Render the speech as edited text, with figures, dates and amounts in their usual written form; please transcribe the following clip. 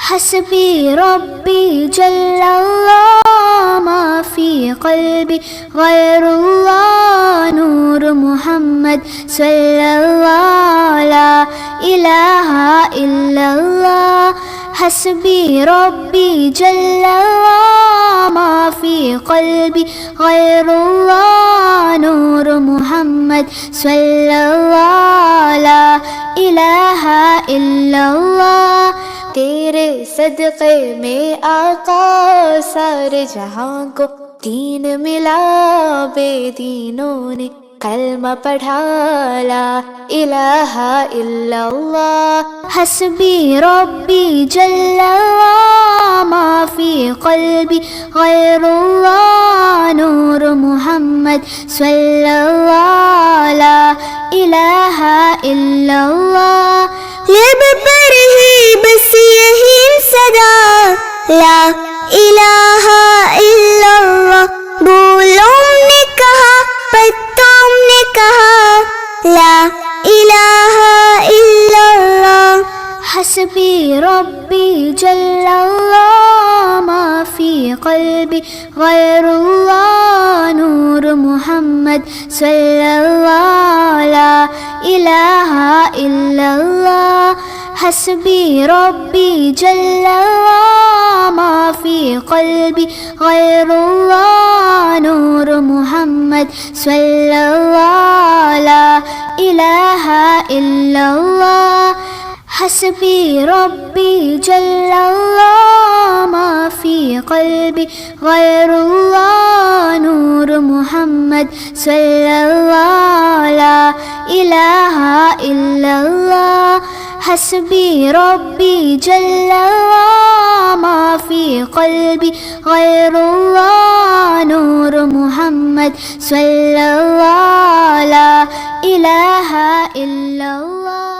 हस्बी रब्बी जल्लल्लाह मा फी क़ल्बी गैरुल्लाह नूर मुहम्मद सल्लल्लाहु ला इलाहा इल्लल्लाह। हस्बी रब्बी जल्लल्लाह मा फी क़ल्बी गैरुल्लाह नूर मुहम्मद सल्लल्लाहु ला इलाहा इल्लल्लाह। तेरे सदक़े में आका सारे जहां को दीन मिला, बेदीनों ने कलमा पढ़ा ला इलाहा इल्लल्लाह। हस्बी रब्बी जल्लल्लाह मा फी क़ल्बी गैरुल्लाह नूर मुहम्मद सल्लल्लाहु ला इलाहा इल्लल्लाह। लब पर ही बस यही सदा ला इलाहा इल्लल्लाह। बोलों ने कहा पत्तों ने कहा ला इलाहा इल्लल्लाह। हस्बी रब्बी जल्लल्लाह मा फी क़ल्बी गैरुल्लाह नूर मुहम्मद सल्लल्लाहु ला इलाहा इल्लल्लाह। हस्बी रब्बी जल्लल्लाह मा फी क़ल्बी गैरुल्लाह नूर मुहम्मद सल्लल्लाहु ला इलाहा इल्लल्लाह। हस्बी रब्बी जल्लल्लाह मा फी क़ल्बी गैरुल्लाह नूर मुहम्मद सल्लल्लाहु ला इलाहा इल्लल्लाह। हस्बी रब्बी जल्लल्लाह मा फी क़ल्बी गैरुल्लाह नूर मुहम्मद सल्लल्लाहु ला इलाहा इल्लल्लाह।